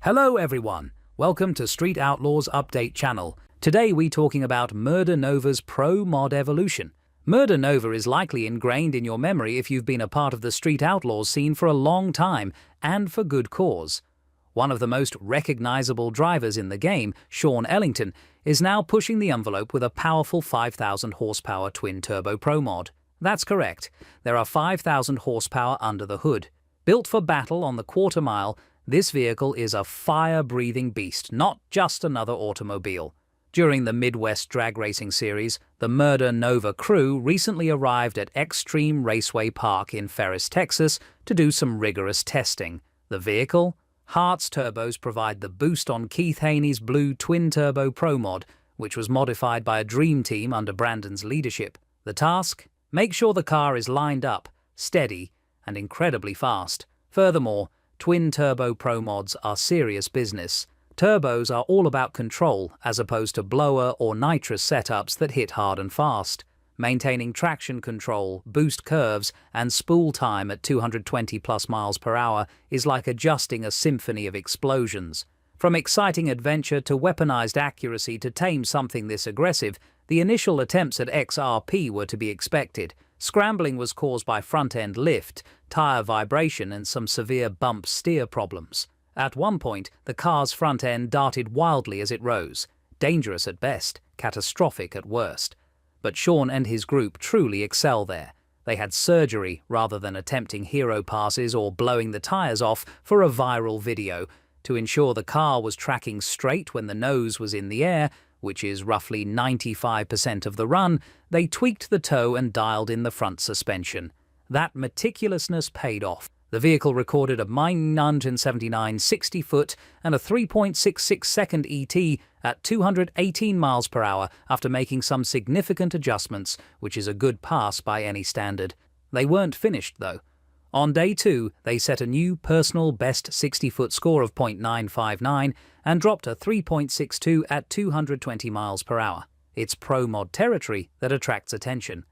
Hello everyone, welcome to Street Outlaws Update channel. Today we talking about Murder Nova's ProMod evolution. Murder Nova is likely ingrained in your memory if you've been a part of the Street Outlaws scene for a long time, and for good cause. One of the most recognizable drivers in the game, Shawn Ellington, is now pushing the envelope with a powerful 5,000 horsepower twin-turbo ProMod. That's correct, there are 5,000 horsepower under the hood. Built for battle on the quarter mile, this vehicle is a fire-breathing beast, not just another automobile. During the Midwest Drag Racing Series, the Murder Nova crew recently arrived at Extreme Raceway Park in Ferris, Texas, to do some rigorous testing. The vehicle? Hart's turbos provide the boost on Keith Haney's blue twin-turbo ProMod, which was modified by a dream team under Brandon's leadership. The task? Make sure the car is lined up, steady, and incredibly fast. Furthermore, twin-turbo ProMods are serious business. Turbos are all about control, as opposed to blower or nitrous setups that hit hard and fast. Maintaining traction control, boost curves, and spool time at 220 plus miles per hour is like adjusting a symphony of explosions. From exciting adventure to weaponized accuracy to tame something this aggressive, the initial attempts at XRP were to be expected. Scrambling was caused by front-end lift, tire vibration, and some severe bump steer problems. At one point, the car's front end darted wildly as it rose. Dangerous at best, catastrophic at worst. But Shawn and his group truly excel there. They had surgery rather than attempting hero passes or blowing the tires off for a viral video. To ensure the car was tracking straight when the nose was in the air, which is roughly 95% of the run, they tweaked the toe and dialed in the front suspension. That meticulousness paid off. The vehicle recorded a 979 60-foot and a 3.66-second ET at 218 miles per hour after making some significant adjustments, which is a good pass by any standard. They weren't finished, though. On day 2, they set a new personal best 60-foot score of .959 and dropped a 3.62 at 220 miles per hour. It's ProMod territory that attracts attention.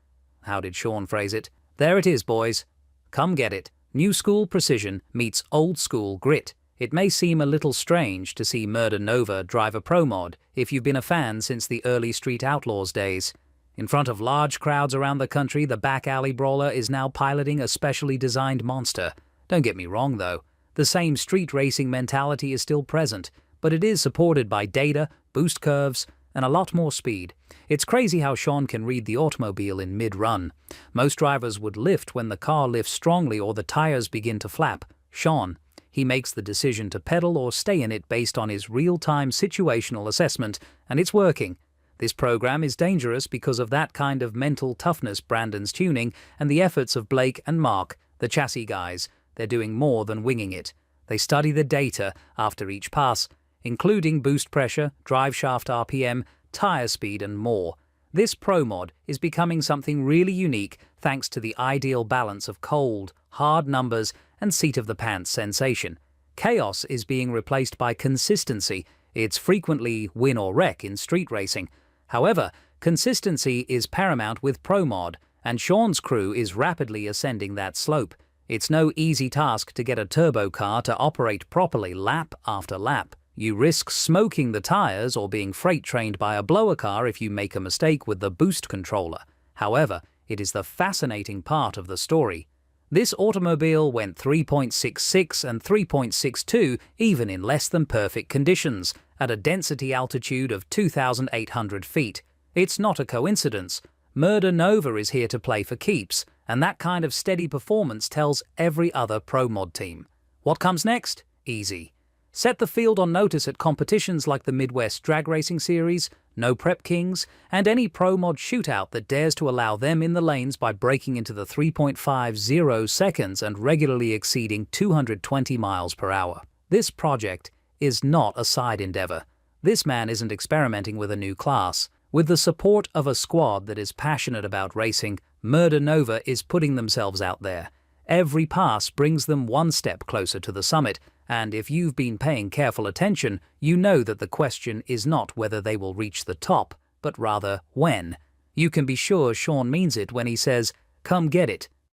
How did Shawn phrase it? There it is, boys. Come get it. New school precision meets old school grit. It may seem a little strange to see Murder Nova drive a ProMod if you've been a fan since the early Street Outlaws days. In front of large crowds around the country, the back alley brawler is now piloting a specially designed monster. Don't get me wrong, though. The same street racing mentality is still present, but it is supported by data, boost curves, and a lot more speed. It's crazy how Shawn can read the automobile in mid-run. Most drivers would lift when the car lifts strongly or the tires begin to flap. Shawn, he makes the decision to pedal or stay in it based on his real-time situational assessment, and it's working. This program is dangerous because of that kind of mental toughness Brandon's tuning and the efforts of Blake and Mark, the chassis guys. They're doing more than winging it. They study the data after each pass, including boost pressure, drive shaft RPM, tire speed, and more. This ProMod is becoming something really unique thanks to the ideal balance of cold, hard numbers, and seat-of-the-pants sensation. Chaos is being replaced by consistency. It's frequently win or wreck in street racing. However, consistency is paramount with ProMod, and Shawn's crew is rapidly ascending that slope. It's no easy task to get a turbo car to operate properly lap after lap. You risk smoking the tires or being freight-trained by a blower car if you make a mistake with the boost controller. However, it is the fascinating part of the story. This automobile went 3.66 and 3.62 even in less than perfect conditions, at a density altitude of 2,800 feet. It's not a coincidence. Murder Nova is here to play for keeps, and that kind of steady performance tells every other ProMod team. What comes next? Easy. Set the field on notice at competitions like the Midwest Drag Racing Series, No Prep Kings, and any ProMod shootout that dares to allow them in the lanes by breaking into the 3.50 seconds and regularly exceeding 220 miles per hour. This project is not a side endeavor. This man isn't experimenting with a new class. With the support of a squad that is passionate about racing, Murder Nova is putting themselves out there. Every pass brings them one step closer to the summit, and if you've been paying careful attention, you know that the question is not whether they will reach the top, but rather when. You can be sure Shawn means it when he says, "Come get it."